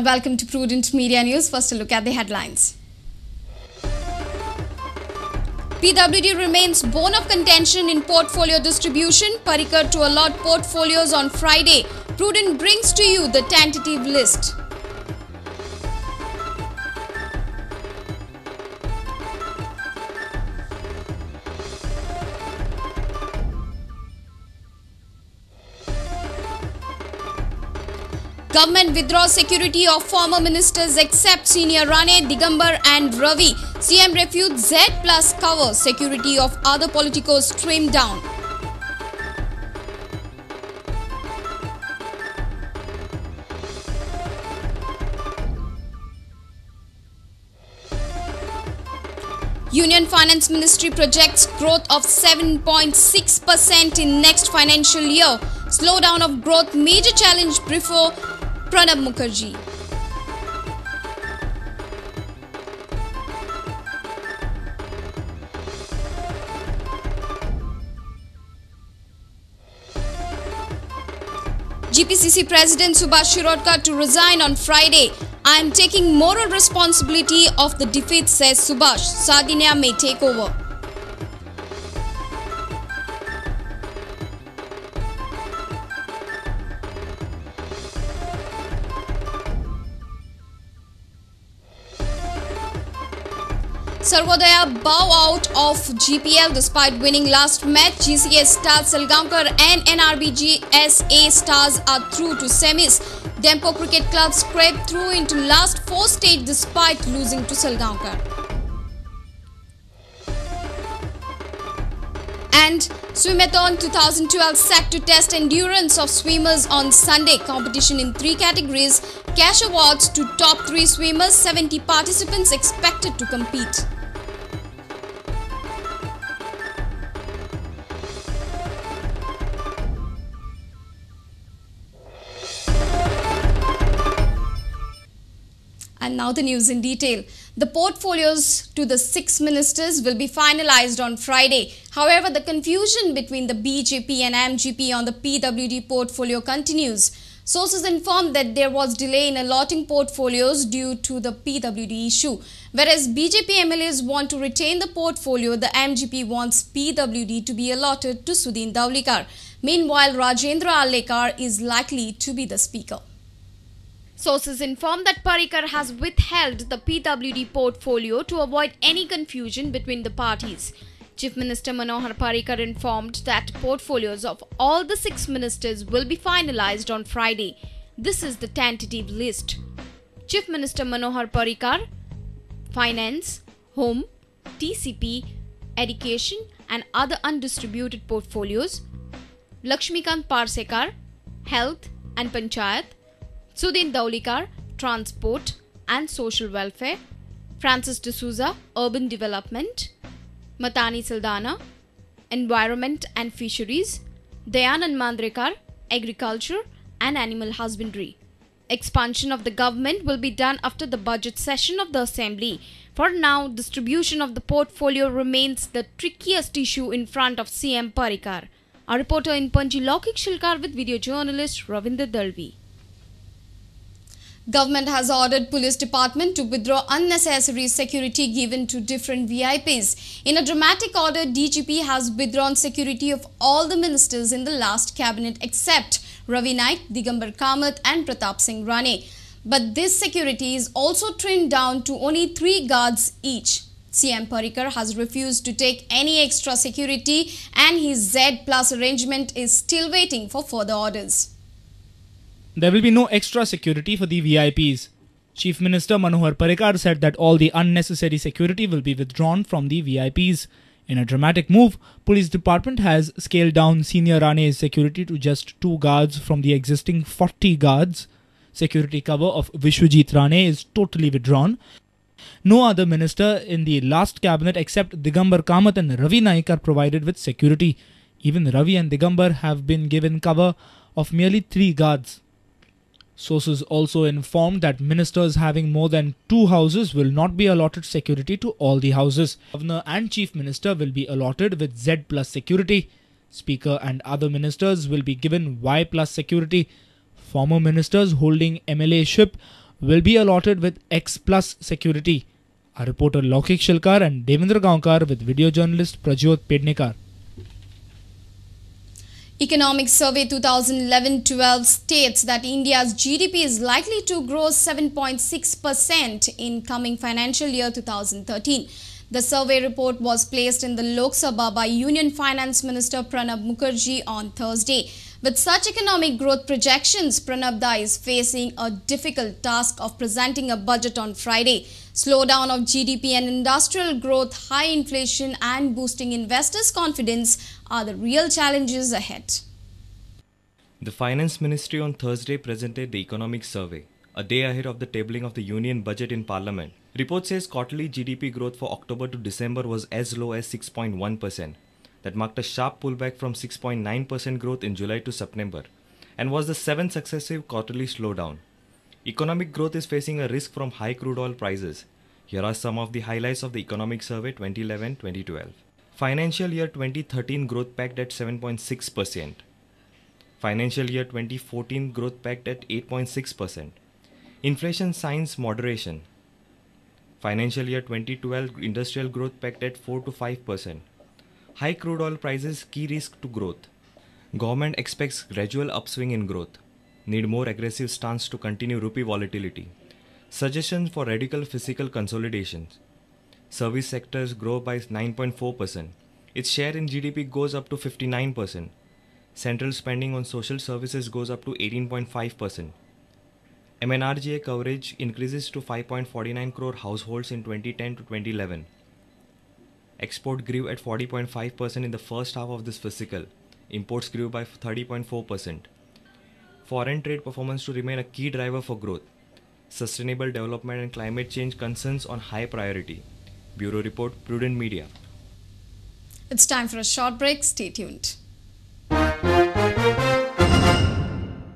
and welcome to Prudent Media News. First, a look at the headlines. PWD remains bone of contention in portfolio distribution. Parrikar to allot portfolios on Friday. Prudent brings to you the tentative list. Government withdraws security of former ministers except Senior Rane, Digambar and Ravi. CM refutes Z plus cover. Security of other politicos trimmed down. Union Finance Ministry projects growth of 7.6% in next financial year. Slowdown of growth major challenge before Pranab Mukherjee. GPCC President Subhash Shirodkar to resign on Friday. I am taking moral responsibility of the defeat, says Subhash. Sardinia may take over. Sarvodaya bow out of GPL despite winning last match. GCA stars Salgaonkar and NRBGSA stars are through to semis. Dempo Cricket Club scraped through into last 4 stage despite losing to Salgaonkar. And Swimathon 2012 set to test endurance of swimmers on Sunday. Competition in 3 categories. Cash awards to top 3 swimmers. 70 participants expected to compete. And now the news in detail. The portfolios to the 6 ministers will be finalized on Friday. However, the confusion between the BJP and MGP on the PWD portfolio continues. Sources informed that there was delay in allotting portfolios due to the PWD issue. Whereas BJP MLAs want to retain the portfolio, the MGP wants PWD to be allotted to Sudin Daulikar. Meanwhile, Rajendra Allekar is likely to be the speaker. Sources inform that Parrikar has withheld the PWD portfolio to avoid any confusion between the parties. Chief Minister Manohar Parrikar informed that portfolios of all the 6 ministers will be finalized on Friday. This is the tentative list. Chief Minister Manohar Parrikar, Finance, Home, TCP, Education and other undistributed portfolios. Lakshmikant Parsekar, Health and Panchayat. Sudin Daulikar, Transport and Social Welfare. Francis D'Souza, Urban Development. Matani Saldana, Environment and Fisheries. Dayanand Mandrekar, Agriculture and Animal Husbandry. Expansion of the government will be done after the budget session of the Assembly. For now, distribution of the portfolio remains the trickiest issue in front of CM Parrikar. Our reporter in Panji Laukik Shilkar with video journalist Ravinder Dalvi. Government has ordered police department to withdraw unnecessary security given to different VIPs. In a dramatic order, DGP has withdrawn security of all the ministers in the last cabinet except Ravi Naik, Digambar Kamath and Pratap Singh Rane. But this security is also trimmed down to only 3 guards each. CM Parrikar has refused to take any extra security and his Z plus arrangement is still waiting for further orders. There will be no extra security for the VIPs. Chief Minister Manohar Parrikar said that all the unnecessary security will be withdrawn from the VIPs. In a dramatic move, Police Department has scaled down Senior Rane's security to just 2 guards from the existing 40 guards. Security cover of Vishwajit Rane is totally withdrawn. No other minister in the last cabinet except Digambar Kamath and Ravi Naik are provided with security. Even Ravi and Digambar have been given cover of merely 3 guards. Sources also informed that ministers having more than 2 houses will not be allotted security to all the houses. Governor and Chief Minister will be allotted with Z plus security. Speaker and other ministers will be given Y plus security. Former ministers holding MLA-ship will be allotted with X Plus security. Our reporter Laukik Shilkar and Devendra Gaonkar with video journalist Prajyot Pednekar. Economic Survey 2011-12 states that India's GDP is likely to grow 7.6% in coming financial year 2013. The survey report was placed in the Lok Sabha by Union Finance Minister Pranab Mukherjee on Thursday. With such economic growth projections, Pranab Da is facing a difficult task of presenting a budget on Friday. Slowdown of GDP and industrial growth, high inflation and boosting investors' confidence are the real challenges ahead. The Finance Ministry on Thursday presented the economic survey, a day ahead of the tabling of the Union budget in Parliament. Report says quarterly GDP growth for October to December was as low as 6.1%. That marked a sharp pullback from 6.9% growth in July to September and was the seventh successive quarterly slowdown. Economic growth is facing a risk from high crude oil prices. Here are some of the highlights of the Economic Survey 2011-2012. Financial year 2013 growth peaked at 7.6%. Financial year 2014 growth peaked at 8.6%. Inflation signs moderation. Financial year 2012 industrial growth peaked at 4 to 5%. High crude oil prices key risk to growth. Government expects gradual upswing in growth. Need more aggressive stance to continue rupee volatility. Suggestions for radical fiscal consolidations. Service sectors grow by 9.4%. Its share in GDP goes up to 59%. Central spending on social services goes up to 18.5%. MNRGA coverage increases to 5.49 crore households in 2010 to 2011. Export grew at 40.5% in the first half of this fiscal. Imports grew by 30.4%. Foreign trade performance to remain a key driver for growth. Sustainable development and climate change concerns on high priority. Bureau Report, Prudent Media. It's time for a short break. Stay tuned.